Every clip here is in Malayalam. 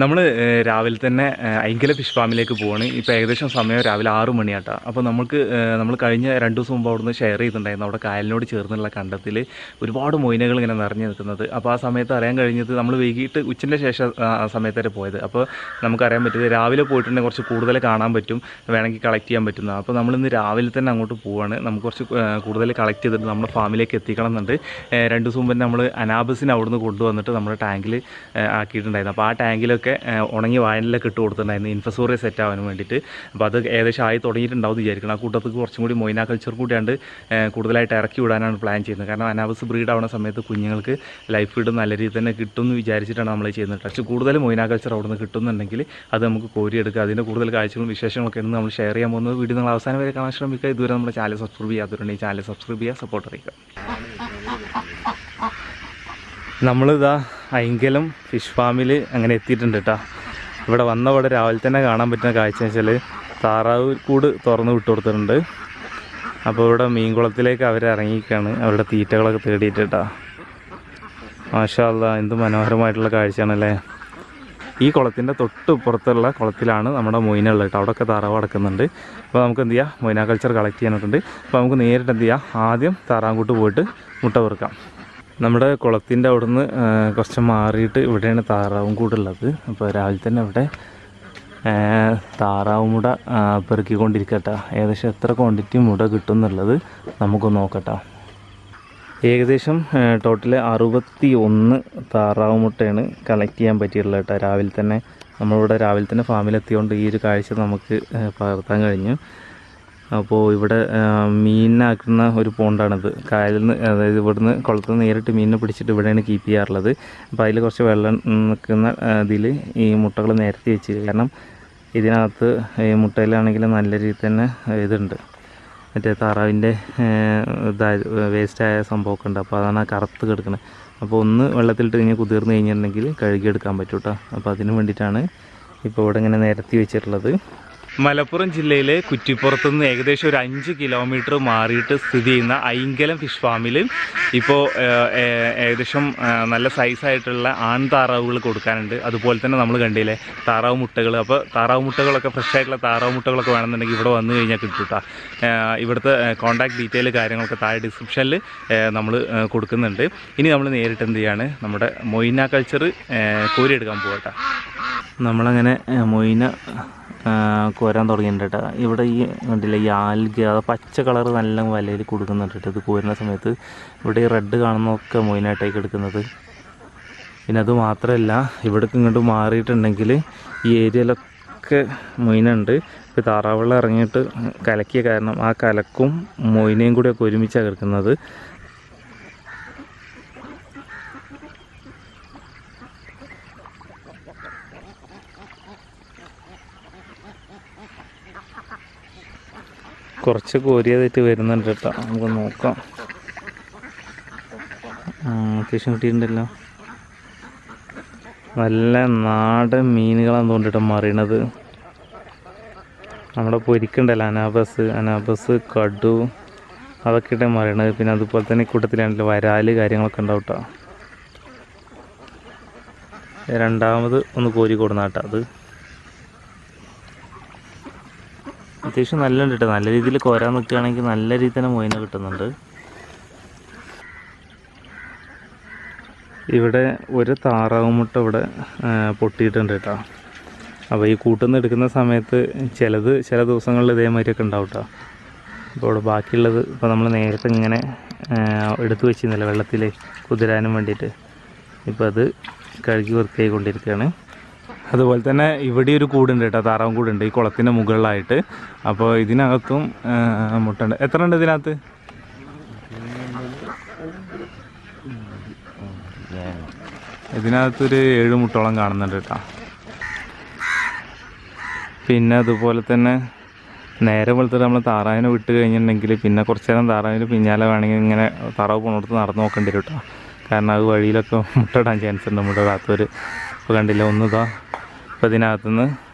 നമ്മൾ രാവിലെ തന്നെ അയ്യങ്കലം ഫിഷ് ഫാമിലേക്ക് പോവാണ്. ഇപ്പോൾ ഏകദേശം സമയം രാവിലെ 6 മണിയാട്ടാണ്. അപ്പോൾ നമ്മൾ കഴിഞ്ഞ 2 ദിവസം മുമ്പ് അവിടുന്ന് ഷെയർ ചെയ്തിട്ടുണ്ടായിരുന്നു. അവിടെ കായലിനോട് ചേർന്നുള്ള കണ്ടത്തിൽ ഒരുപാട് മൊയിനകൾ ഇങ്ങനെ നിറഞ്ഞു നിൽക്കുന്നത്. അപ്പോൾ ആ സമയത്ത് അറിയാൻ കഴിഞ്ഞത് നമ്മൾ വൈകിട്ട് ഉച്ചൻ്റെ ശേഷം ആ സമയത്ത് വരെ പോയത്. അപ്പോൾ നമുക്കറിയാൻ പറ്റിയത് രാവിലെ പോയിട്ടുണ്ടെങ്കിൽ കുറച്ച് കൂടുതൽ കാണാൻ പറ്റും, വേണമെങ്കിൽ കളക്ട് ചെയ്യാൻ പറ്റുന്ന. അപ്പോൾ നമ്മളിന്ന് രാവിലെ തന്നെ അങ്ങോട്ട് പോവാണ്. നമുക്ക് കുറച്ച് കൂടുതൽ കളക്ട് ചെയ്തിട്ട് നമ്മുടെ ഫാമിലേക്ക് എത്തിക്കണം എന്നുണ്ട്. 2 ദിവസം മുമ്പ് നമ്മൾ അനാബസിനെ അവിടുന്ന് കൊണ്ടുവന്നിട്ട് നമ്മുടെ ടാങ്കിൽ ആക്കിയിട്ടുണ്ടായിരുന്നു. അപ്പോൾ ആ ടാങ്കിലൊക്കെ ഉണങ്ങി വായനയിലൊക്കെ ഇട്ട് കൊടുത്തിട്ടുണ്ടായിരുന്നു ഇൻഫസോറിയ സെറ്റ് ആവാൻ വേണ്ടിയിട്ട്. അപ്പോൾ അത് ഏകദേശം ആയി തുടങ്ങിയിട്ടുണ്ടാവും വിചാരിക്കണം. ആ കൂട്ടത്തിൽ കുറച്ചും കൂടി മൊയിന കൾച്ചർ കൂടിയാണ്ട് കൂടുതലായിട്ട് ഇറക്കി വിടാനാണ് പ്ലാൻ ചെയ്യുന്നത്. കാരണം അനാബസ് ബ്രീഡ് ആവുന്ന സമയത്ത് കുഞ്ഞുങ്ങൾക്ക് ലൈഫ് ഫീഡ് നല്ല രീതിയിൽ തന്നെ കിട്ടുമെന്ന് വിചാരിച്ചിട്ടാണ് നമ്മൾ ചെയ്യുന്നത്. പക്ഷേ കൂടുതൽ മൊയിന കൾച്ചർ അവിടെ നിന്ന് കിട്ടുന്നുണ്ടെങ്കിൽ അത് നമുക്ക് കോരിയെടുക്കുക. അതിൻ്റെ കൂടുതൽ കാഴ്ചകളും വിശേഷങ്ങളൊക്കെ ഇന്ന് നമ്മൾ ഷെയർ ചെയ്യാൻ പോകുന്നത്. വീഡിയോ നിങ്ങൾ അവസാനം വരെ കാണാൻ ശ്രമിക്കുക. ഇതുവരെ നമ്മുടെ ചാനൽ സബ്സ്ക്രൈബ് ചെയ്യാത്തവരുണ്ടെങ്കിൽ ചാനൽ സബ്സ്ക്രൈബ് ചെയ്യുക, സപ്പോർട്ട് അറിയിക്കുക. നമ്മളിതാ അയ്യങ്കലം ഫിഷ് ഫാമിൽ അങ്ങനെ എത്തിയിട്ടുണ്ട് കേട്ടോ. ഇവിടെ വന്നവിടെ രാവിലെ തന്നെ കാണാൻ പറ്റുന്ന കാഴ്ച വെച്ചാൽ താറാവ് കൂട് തുറന്ന് വിട്ടു കൊടുത്തിട്ടുണ്ട്. അപ്പോൾ ഇവിടെ മീൻകുളത്തിലേക്ക് അവർ ഇറങ്ങിയിരിക്കുകയാണ്, അവരുടെ തീറ്റകളൊക്കെ തേടിയിട്ട് കേട്ടോ. മാഷാ അല്ലാഹ്, എന്ത് മനോഹരമായിട്ടുള്ള കാഴ്ചയാണല്ലേ. ഈ കുളത്തിൻ്റെ തൊട്ട് പുറത്തുള്ള കുളത്തിലാണ് നമ്മുടെ മൊയിന ഉള്ളത് കേട്ടോ. അവിടെയൊക്കെ താറാവ് അടക്കുന്നുണ്ട്. അപ്പോൾ നമുക്ക് എന്ത് ചെയ്യാം, മൊയിന കൾച്ചർ കളക്ട് ചെയ്യാനായിട്ടുണ്ട്. അപ്പോൾ നമുക്ക് നേരിട്ട് എന്ത് ചെയ്യാം, ആദ്യം താറാങ്കൂട്ട് പോയിട്ട് മുട്ട പെറുക്കാം. നമ്മുടെ കുളത്തിൻ്റെ അവിടുന്ന് കുറച്ച് മാറിയിട്ട് ഇവിടെയാണ് താറാവും കൂടുള്ളത്. അപ്പോൾ രാവിലെ തന്നെ ഇവിടെ താറാവ് മുട പെറുക്കിക്കൊണ്ടിരിക്കട്ടെ. ഏകദേശം എത്ര ക്വാണ്ടിറ്റി മുട കിട്ടും എന്നുള്ളത് നമുക്ക് നോക്കട്ടെ. ഏകദേശം ടോട്ടൽ 61 താറാവ് മുട്ടയാണ് കളക്ട് ചെയ്യാൻ പറ്റിയിട്ടുള്ളത് കേട്ടോ. രാവിലെ തന്നെ നമ്മളിവിടെ രാവിലെ തന്നെ ഫാമിലെത്തിയോണ്ട് ഈ ഒരു കാഴ്ച നമുക്ക് പകർത്താൻ കഴിഞ്ഞു. അപ്പോൾ ഇവിടെ മീനാക്കുന്ന ഒരു പോണ്ടാണിത്. കായലിൽ നിന്ന്, അതായത് ഇവിടുന്ന് കുളത്തിൽ നിന്ന് നേരിട്ട് മീനിനെ പിടിച്ചിട്ട് ഇവിടെയാണ് കീപ്പ് ചെയ്യാറുള്ളത്. അപ്പോൾ അതിൽ കുറച്ച് വെള്ളം നിൽക്കുന്ന ഇതിൽ ഈ മുട്ടകൾ നിരത്തി വെച്ച്, കാരണം ഇതിനകത്ത് ഈ മുട്ടയിലാണെങ്കിൽ നല്ല രീതിയിൽ തന്നെ ഇതുണ്ട്, മറ്റേ താറാവിൻ്റെ വേസ്റ്റായ സംഭവമൊക്കെ ഉണ്ട്. അപ്പോൾ അതാണ് ആ കറുത്ത് കിടക്കുന്നത്. അപ്പോൾ ഒന്ന് വെള്ളത്തിലിട്ട് കഴിഞ്ഞാൽ കുതിർന്ന് കഴിഞ്ഞിട്ടുണ്ടെങ്കിൽ കഴുകിയെടുക്കാൻ പറ്റും കേട്ടോ. അപ്പോൾ അതിന് വേണ്ടിയിട്ടാണ് ഇപ്പോൾ ഇവിടെ ഇങ്ങനെ നിരത്തി വെച്ചിട്ടുള്ളത്. മലപ്പുറം ജില്ലയിലെ കുറ്റിപ്പുറത്തു നിന്ന് ഏകദേശം ഒരു 5 കിലോമീറ്റർ മാറിയിട്ട് സ്ഥിതി ചെയ്യുന്ന അയ്യങ്കലം ഫിഷ് ഫാമിൽ ഇപ്പോൾ ഏകദേശം നല്ല സൈസായിട്ടുള്ള ആൺ താറാവുകൾ കൊടുക്കാനുണ്ട്. അതുപോലെ തന്നെ നമ്മൾ കണ്ടില്ലേ താറാവ് മുട്ടകൾ. അപ്പോൾ താറാവ് മുട്ടകളൊക്കെ ഫ്രഷ് ആയിട്ടുള്ള താറാവ് മുട്ടകളൊക്കെ വേണമെന്നുണ്ടെങ്കിൽ ഇവിടെ വന്നു കഴിഞ്ഞാൽ കിട്ടും കേട്ടോ. ഇവിടുത്തെ കോൺടാക്ട് ഡീറ്റെയിൽ കാര്യങ്ങളൊക്കെ താഴെ ഡിസ്ക്രിപ്ഷനിൽ നമ്മൾ കൊടുക്കുന്നുണ്ട്. ഇനി നമ്മൾ നേരിട്ട് എന്ത് ചെയ്യാണ്, നമ്മുടെ മൊയിന കൾച്ചർ കോരിയെടുക്കാൻ പോകട്ടെ. നമ്മളങ്ങനെ മൊയിന കോരാൻ തുടങ്ങിയിട്ടുണ്ട് കേട്ടോ. ഇവിടെ ഈ കണ്ടില്ല ഈ ആൽഗ, പച്ച കളർ നല്ല വലയിൽ കൊടുക്കുന്നുണ്ട് കേട്ടോ. ഇത് കോരുന്ന സമയത്ത് ഇവിടെ ഈ റെഡ് കാണുന്നതൊക്കെ മൊയിനായിട്ടേക്ക് എടുക്കുന്നത്. പിന്നെ അത് മാത്രമല്ല, ഇവിടേക്ക് ഇങ്ങോട്ട് മാറിയിട്ടുണ്ടെങ്കിൽ ഈ ഏരിയയിലൊക്കെ മൊയിനുണ്ട്. ഇപ്പോൾ താറാവെള്ളം ഇറങ്ങിയിട്ട് കലക്കിയ കാരണം ആ കലക്കും മൊയിനയും കൂടിയൊക്കെ ഒരുമിച്ചാണ് കിടക്കുന്നത്. കുറച്ച് കോരിയതായിട്ട് വരുന്നുണ്ട് കേട്ടോ. നമുക്ക് നോക്കാം. അത്യാവശ്യം കിട്ടിയിട്ടുണ്ടല്ലോ. നല്ല നാടൻ മീനുകളാണ് തോന്നിട്ട് മാറിയണത്. നമ്മുടെ പൊരിക്കുണ്ടല്ലോ അനാബസ് കടു, അതൊക്കെ ഇട്ടേ മാറിയണത്. പിന്നെ അതുപോലെ തന്നെ കൂട്ടത്തിലാണല്ലോ വരാല് കാര്യങ്ങളൊക്കെ ഉണ്ടാവും കേട്ടോ. രണ്ടാമത് ഒന്ന് കോരി കൊടുന്ന കേട്ടോ. അത് അത്യാവശ്യം നല്ല കിട്ടും. നല്ല രീതിയിൽ കോരാൻ നിൽക്കുകയാണെങ്കിൽ നല്ല രീതിയിൽ തന്നെ മൊയിന കിട്ടുന്നുണ്ട്. ഇവിടെ ഒരു താറാവ് മുട്ട ഇവിടെ പൊട്ടിയിട്ടുണ്ട് കേട്ടോ. അപ്പോൾ ഈ കൂട്ടുന്ന എടുക്കുന്ന സമയത്ത് ചില ദിവസങ്ങളിൽ ഇതേമാതിരിയൊക്കെ ഉണ്ടാവും കേട്ടോ. അപ്പോൾ ഇവിടെ ബാക്കിയുള്ളത് ഇപ്പോൾ നമ്മൾ നേരത്തെ ഇങ്ങനെ എടുത്തു വെച്ചിരുന്നില്ല വെള്ളത്തിൽ കുതിരാനും വേണ്ടിയിട്ട്. ഇപ്പോൾ അത് കഴുകി വൃത്തിയായിക്കൊണ്ടിരിക്കുകയാണ്. അതുപോലെ തന്നെ ഇവിടെ ഒരു കൂടുണ്ട് കേട്ടോ, താറാവും കൂടുണ്ട് ഈ കുളത്തിൻ്റെ മുകളിലായിട്ട്. അപ്പോൾ ഇതിനകത്തും മുട്ടുണ്ട്. എത്ര ഉണ്ട് ഇതിനകത്ത്? ഇതിനകത്തൊരു 7 മുട്ടോളം കാണുന്നുണ്ട് കേട്ടോ. പിന്നെ അതുപോലെ തന്നെ നേരെ വെളുത്തിട്ട് നമ്മൾ താറാവിനെ വിട്ട് കഴിഞ്ഞിട്ടുണ്ടെങ്കിൽ പിന്നെ കുറച്ച് നേരം താറാവിന് പിന്നാലെ വേണമെങ്കിൽ ഇങ്ങനെ താറാവ് പോണോടത്ത് നടന്ന് നോക്കേണ്ടി വരും കേട്ടോ. കാരണം അത് വഴിയിലൊക്കെ മുട്ടയിടാൻ ചാൻസ് ഉണ്ട്. മുട്ട ഇടാത്തവർ ഇപ്പോൾ കണ്ടില്ല ഒന്നിതാ. ഇപ്പോൾ ഇതിനകത്തുനിന്ന്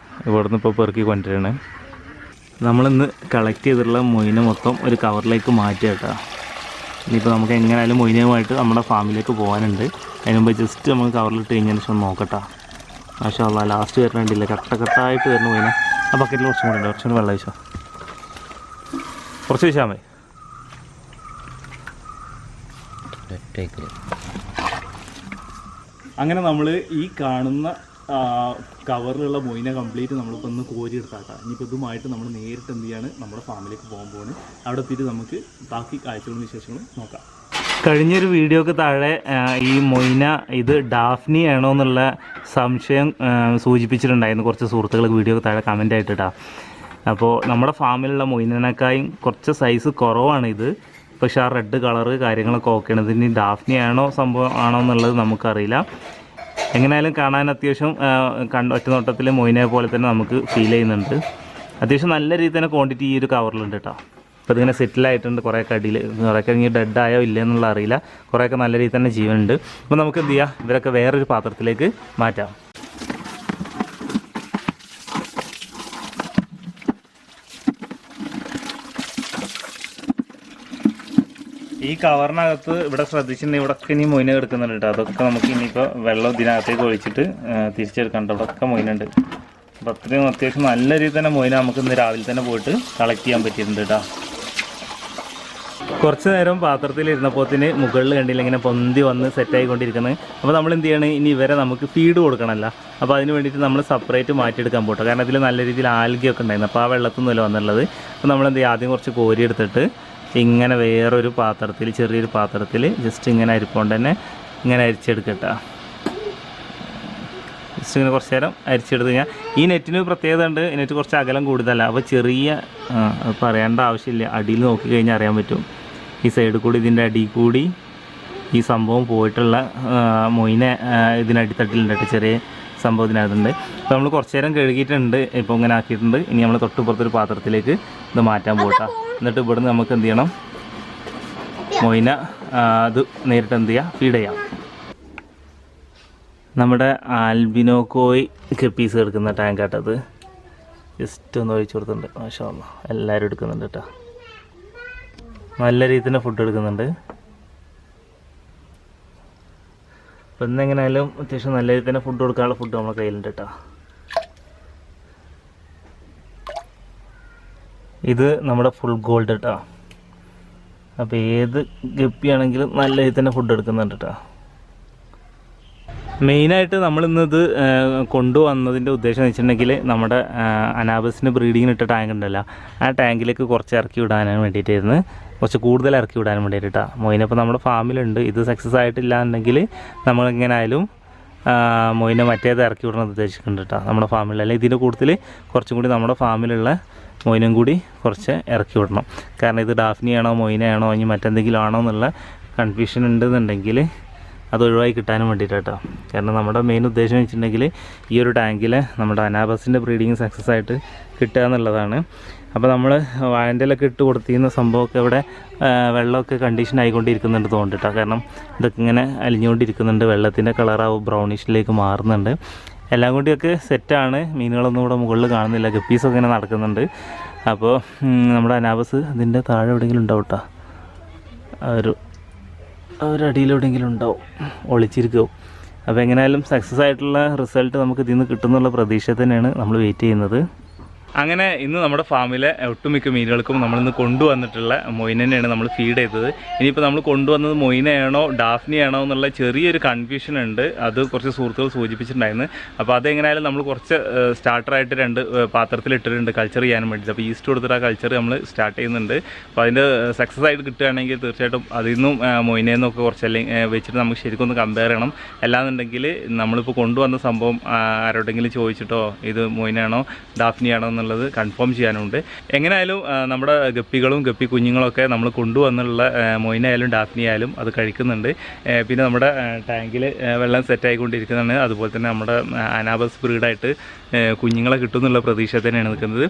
ഇവിടുന്ന് ഇപ്പോൾ പെറുക്കി കൊണ്ടുവരാണ്. നമ്മളിന്ന് കളക്ട് ചെയ്തിട്ടുള്ള മൊയിന മൊത്തം ഒരു കവറിലേക്ക് മാറ്റി കേട്ടോ. ഇനിയിപ്പോൾ നമുക്ക് എങ്ങനെയായാലും മൊയിനയുമായിട്ട് നമ്മുടെ ഫാമിലേക്ക് പോകാനുണ്ട്. അതിന് മുമ്പ് ജസ്റ്റ് നമുക്ക് കവറിലിട്ട് കഴിഞ്ഞതിന് ശേഷം നോക്കട്ടോ. മാഷാ അല്ലാ ലാസ്റ്റ് വരുന്നുണ്ടില്ല കട്ടായിട്ട് വരുന്ന മൊയിന. ആ ബക്കറ്റിൽ കുറച്ചും കൂടെ ഉണ്ട്, കുറച്ചുകൂടി വെള്ളം ഒഴിച്ചോ, കുറച്ച് ഒഴിച്ചാൽ മതി. അങ്ങനെ നമ്മൾ ഈ കാണുന്ന കവറിലുള്ള മൊയിന കംപ്ലീറ്റ് നമ്മളിപ്പോൾ ഒന്ന് കോരി എടുത്താക്കാം. ഇനിയിപ്പോൾ ഇതുമായിട്ട് നമ്മൾ നേരിട്ട് എന്ത് ചെയ്യാണ് നമ്മുടെ ഫാമിലേക്ക് പോകുമ്പോൾ അവിടെ എത്തിയിട്ട് നമുക്ക് ബാക്കി കാഴ്ചകളും വിശേഷങ്ങളും നോക്കാം. കഴിഞ്ഞൊരു വീഡിയോക്ക് താഴെ ഈ മൊയിന ഇത് ഡാഫ്നി ആണോ എന്നുള്ള സംശയം സൂചിപ്പിച്ചിട്ടുണ്ടായിരുന്നു കുറച്ച് സുഹൃത്തുക്കൾ വീഡിയോക്ക് താഴെ കമൻ്റ് ആയിട്ടാ. അപ്പോൾ നമ്മുടെ ഫാമിലുള്ള മൊയിനേക്കായും കുറച്ച് സൈസ് കുറവാണ് ഇത്. പക്ഷേ ആ റെഡ് കളറ് കാര്യങ്ങളൊക്കെ ഓക്കെയാണ്. ഇതിന് ഡാഫ്നി ആണോ സംഭവം ആണോ എന്നുള്ളത് നമുക്കറിയില്ല. എങ്ങനെയായാലും കാണാൻ അത്യാവശ്യം ഒറ്റ നോട്ടത്തിൽ മൊയിനെ പോലെ തന്നെ നമുക്ക് ഫീൽ ചെയ്യുന്നുണ്ട്. അത്യാവശ്യം നല്ല രീതിയിൽ തന്നെ ക്വാണ്ടിറ്റി ഈ ഒരു കവറിലുണ്ട് കേട്ടോ. അപ്പോൾ ഇതിങ്ങനെ സെറ്റിലായിട്ടുണ്ട്. കുറേയൊക്കെ അടിയിൽ കുറേയൊക്കെ ഇനി ഡെഡായോ ഇല്ലയെന്നുള്ള അറിയില്ല. കുറേയൊക്കെ നല്ല രീതിയിൽ തന്നെ ജീവനുണ്ട്. അപ്പോൾ നമുക്ക് എന്ത് ചെയ്യാം, ഇവരൊക്കെ വേറൊരു പാത്രത്തിലേക്ക് മാറ്റാം. ഈ കവറിനകത്ത് ഇവിടെ ശ്രദ്ധിച്ചിട്ടുണ്ടെങ്കിൽ ഇവിടെയൊക്കെ ഇനി മൊയിന എടുക്കുന്നുണ്ട് കേട്ടോ. അതൊക്കെ നമുക്ക് ഇനിയിപ്പോൾ വെള്ളം ഇതിനകത്തേക്ക് ഒഴിച്ചിട്ട് തിരിച്ചെടുക്കണ്ട. ഇവിടെയൊക്കെ മൊയിനുണ്ട്. അപ്പോൾ അത്രയും അത്യാവശ്യം നല്ല രീതിയിൽ തന്നെ മൊയിന നമുക്ക് ഇന്ന് രാവിലെ തന്നെ പോയിട്ട് കളക്ട് ചെയ്യാൻ പറ്റിയിട്ടുണ്ട് കേട്ടോ. കുറച്ച് നേരം പാത്രത്തിലിരുന്നപ്പോഴത്തിന് മുകളിൽ കണ്ടില്ല ഇങ്ങനെ പൊന്തി വന്ന് സെറ്റായിക്കൊണ്ടിരിക്കുന്നത്. അപ്പോൾ നമ്മൾ എന്ത് ചെയ്യണം, ഇനി ഇവരെ നമുക്ക് ഫീഡ് കൊടുക്കണമല്ലോ. അപ്പോൾ അതിന് വേണ്ടിയിട്ട് നമ്മൾ സെപ്പറേറ്റ് മാറ്റിയെടുക്കാൻ പോട്ടെ. കാരണം ഇതിൽ നല്ല രീതിയിൽ ആൽഗയൊക്കെ ഉണ്ടായിരുന്നു. അപ്പോൾ ആ വെള്ളത്തിൽ നിന്നല്ല വന്നുള്ളത്. അപ്പോൾ നമ്മൾ എന്ത് ചെയ്യുക, ആദ്യം കുറച്ച് കോരി എടുത്തിട്ട് ഇങ്ങനെ വേറൊരു പാത്രത്തിൽ ചെറിയൊരു പാത്രത്തിൽ ജസ്റ്റ് ഇങ്ങനെ അരിപ്പോണ്ട് തന്നെ ഇങ്ങനെ അരിച്ചെടുക്കട്ടോ. ജസ്റ്റ് ഇങ്ങനെ കുറച്ച് നേരം അരിച്ചെടുത്ത് കഴിഞ്ഞാൽ ഈ നെറ്റിന് പ്രത്യേകത ഉണ്ട്. നെറ്റ് കുറച്ച് അകലം കൂടുതലല്ല. അപ്പോൾ ചെറിയ പറയേണ്ട ആവശ്യമില്ല, അടിയിൽ നോക്കി കഴിഞ്ഞാൽ അറിയാൻ പറ്റും. ഈ സൈഡിൽ കൂടി ഇതിൻ്റെ അടിയിൽ കൂടി ഈ സംഭവം പോയിട്ടുള്ള മൊയിനെ ഇതിനടിത്തട്ടിലുണ്ട് കേട്ടോ. ചെറിയ സംഭവം ഇതിനകത്തുണ്ട്. അപ്പോൾ നമ്മൾ കുറച്ച് നേരം കഴുകിയിട്ടുണ്ട്. ഇപ്പോൾ ഇങ്ങനെ ആക്കിയിട്ടുണ്ട്. ഇനി നമ്മൾ തൊട്ടുപുറത്തൊരു പാത്രത്തിലേക്ക് ഇത് മാറ്റാൻ പോകട്ടോ. എന്നിട്ട് ഇവിടുന്ന് നമുക്ക് എന്ത് ചെയ്യണം, മൊയിന അത് നേരിട്ട് എന്ത് ചെയ്യുക, ഫീഡ് ചെയ്യാം. നമ്മുടെ ആൽബിനോക്കോയ് പീസ് എടുക്കുന്ന ടാങ്കാട്ടത് ജസ്റ്റ് ഒന്ന് ഒഴിച്ചു കൊടുത്തിട്ടുണ്ട്. മാഷാ അല്ലാ എല്ലാവരും എടുക്കുന്നുണ്ട് കേട്ടോ. നല്ല രീതിയിൽ തന്നെ ഫുഡ് എടുക്കുന്നുണ്ട്. അപ്പം ഇന്നെങ്ങനെയായാലും അത്യാവശ്യം നല്ല രീതിയിൽ തന്നെ ഫുഡ് കൊടുക്കാനുള്ള ഫുഡ് നമ്മുടെ കയ്യിലുണ്ട് കേട്ടോ. ഇത് നമ്മുടെ ഫുൾ ഗോൾഡ് കേട്ടോ. അപ്പോൾ ഏത് ഗപ്പിയാണെങ്കിലും നല്ല രീതിയിൽ തന്നെ ഫുഡ് എടുക്കുന്നുണ്ട് കേട്ടോ. മെയിനായിട്ട് നമ്മളിന്നത് കൊണ്ടുവന്നതിൻ്റെ ഉദ്ദേശം എന്ന് വെച്ചിട്ടുണ്ടെങ്കിൽ നമ്മുടെ അനാബസിന് ബ്രീഡിങ്ങിന് ഇട്ട ടാങ്ക് ഉണ്ടല്ലോ, ആ ടാങ്കിലേക്ക് കുറച്ച് ഇറക്കി വിടാനും വേണ്ടിയിട്ടായിരുന്നു. കുറച്ച് കൂടുതൽ ഇറക്കി വിടാനും വേണ്ടിയിട്ടാണ്. മൊയിനപ്പോൾ നമ്മുടെ ഫാമിലുണ്ട്. ഇത് സക്സസ് ആയിട്ടില്ല എന്നുണ്ടെങ്കിൽ നമ്മളെങ്ങനെയായാലും മൊയിനെ മറ്റേത് ഇറക്കി വിടണമെന്ന് ഉദ്ദേശിക്കുന്നുണ്ട് കേട്ടോ നമ്മുടെ ഫാമിൽ. അല്ലെങ്കിൽ ഇതിൻ്റെ കൂടുതൽ കുറച്ചും കൂടി നമ്മുടെ ഫാമിലുള്ള മൊയിനും കൂടി കുറച്ച് ഇറക്കി വിടണം. കാരണം ഇത് ഡാഫ്നിയാണോ മൊയിനയാണോ ഇനി മറ്റെന്തെങ്കിലും ആണോ എന്നുള്ള കൺഫ്യൂഷൻ ഉണ്ടെന്നുണ്ടെങ്കിൽ അത് ഒഴിവായി കിട്ടാനും വേണ്ടിയിട്ടാട്ടോ. കാരണം നമ്മുടെ മെയിൻ ഉദ്ദേശം വെച്ചിട്ടുണ്ടെങ്കിൽ ഈ ഒരു ടാങ്കിൽ നമ്മുടെ അനാബസിൻ്റെ ബ്രീഡിങ് സക്സസ് ആയിട്ട് കിട്ടുക എന്നുള്ളതാണ്. അപ്പോൾ നമ്മൾ വാഴൻ്റെലൊക്കെ ഇട്ട് കൊടുത്തിരുന്ന സംഭവമൊക്കെ ഇവിടെ വെള്ളമൊക്കെ കണ്ടീഷൻ ആയിക്കൊണ്ടിരിക്കുന്നുണ്ട് തോന്നിട്ടോ. കാരണം ഇതൊക്കെ ഇങ്ങനെ അലിഞ്ഞുകൊണ്ടിരിക്കുന്നുണ്ട്. വെള്ളത്തിൻ്റെ കളറാവും ബ്രൗണിഷിലേക്ക് മാറുന്നുണ്ട്. എല്ലാം കൂടിയൊക്കെ സെറ്റാണ്. മീനുകളൊന്നും ഇവിടെ മുകളിൽ കാണുന്നില്ല. ഗപ്പീസൊക്കെ ഇങ്ങനെ നടക്കുന്നുണ്ട്. അപ്പോൾ നമ്മുടെ അനാബസ് ഇതിൻ്റെ താഴെ എവിടെയെങ്കിലും ഉണ്ടാവും കേട്ടോ. ഒരടിയിലെവിടെയെങ്കിലും ഉണ്ടാവും, ഒളിച്ചിരിക്കും. അപ്പോൾ എങ്ങനെയായാലും സക്സസ് ആയിട്ടുള്ള റിസൾട്ട് നമുക്ക് ഇതിൽ നിന്ന് കിട്ടുന്നുള്ള പ്രതീക്ഷ തന്നെയാണ് നമ്മൾ വെയിറ്റ് ചെയ്യുന്നത്. അങ്ങനെ ഇന്ന് നമ്മുടെ ഫാമിലെ ഒട്ടുമിക്ക മീനുകൾക്കും നമ്മളിന്ന് കൊണ്ടുവന്നിട്ടുള്ള മൊയിനെയാണ് നമ്മൾ ഫീഡ് ചെയ്തത്. ഇനിയിപ്പോൾ നമ്മൾ കൊണ്ടുവന്നത് മൊയിനയാണോ ഡാഫ്നിയാണോ എന്നുള്ള ചെറിയൊരു കൺഫ്യൂഷൻ ഉണ്ട്. അത് കുറച്ച് സുഹൃത്തുക്കൾ സൂചിപ്പിച്ചിട്ടുണ്ടായിരുന്നു. അപ്പോൾ അതെങ്ങനെയായാലും നമ്മൾ കുറച്ച് സ്റ്റാർട്ടറായിട്ട് 2 പാത്രത്തിൽ ഇട്ടിട്ടുണ്ട് കൾച്ചർ ചെയ്യാനും വേണ്ടിയിട്ട്. അപ്പോൾ ഈസ്റ്റ് കൊടുത്തിട്ട് ആ കൾച്ചർ നമ്മൾ സ്റ്റാർട്ട് ചെയ്യുന്നുണ്ട്. അപ്പോൾ അതിൻ്റെ സക്സസ് ആയിട്ട് കിട്ടുകയാണെങ്കിൽ തീർച്ചയായിട്ടും അതിൽ നിന്നും മൊയിനേന്നൊക്കെ കുറച്ച് അല്ലെങ്കിൽ വെച്ചിട്ട് നമുക്ക് ശരിക്കും ഒന്ന് കമ്പയർ ചെയ്യണം. അല്ലാന്നുണ്ടെങ്കിൽ നമ്മളിപ്പോൾ കൊണ്ടുവന്ന സംഭവം ആരോടെങ്കിലും ചോദിച്ചിട്ടോ ഇത് മൊയിനാണോ ഡാഫ്നിയാണോ എന്നുള്ളത് കൺഫേം ചെയ്യാനുണ്ട്. എങ്ങനെയായാലും നമ്മുടെ ഗപ്പികളും ഗപ്പി കുഞ്ഞുങ്ങളൊക്കെ നമ്മൾ കൊണ്ടുവന്നുള്ള മൊയിനായാലും ഡാഫ്നി ആയാലും അത് കഴിക്കുന്നുണ്ട്. പിന്നെ നമ്മുടെ ടാങ്കിൽ വെള്ളം സെറ്റായിക്കൊണ്ടിരിക്കുന്നതാണ്. അതുപോലെ തന്നെ നമ്മുടെ അനാബസ് ബ്രീഡായിട്ട് കുഞ്ഞുങ്ങളെ കിട്ടുമെന്നുള്ള പ്രതീക്ഷ തന്നെയാണ് നിൽക്കുന്നത്.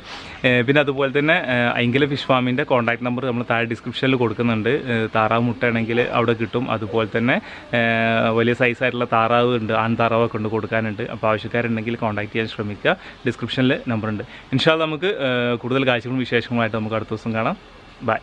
പിന്നെ അതുപോലെ തന്നെ അയ്യങ്കലം ഫിഷ് ഫാമിൻ്റെ കോൺടാക്ട് നമ്പർ നമ്മൾ താഴെ ഡിസ്ക്രിപ്ഷനിൽ കൊടുക്കുന്നുണ്ട്. താറാവ് മുട്ടയാണെങ്കിൽ അവിടെ കിട്ടും. അതുപോലെ തന്നെ വലിയ സൈസായിട്ടുള്ള താറാവ് ഉണ്ട്, ആൺ താറാവൊക്കെ കൊണ്ട് കൊടുക്കാനുണ്ട്. അപ്പോൾ ആവശ്യക്കാരുണ്ടെങ്കിൽ കോൺടാക്ട് ചെയ്യാൻ ശ്രമിക്കുക. ഡിസ്ക്രിപ്ഷനിൽ നമ്പറുണ്ട്. ഇൻഷാ അല്ലാഹ് നമുക്ക് കൂടുതൽ കാഴ്ചകളും വിശേഷങ്ങളുമായിട്ട് നമുക്ക് അടുത്ത ദിവസം കാണാം. ബൈ.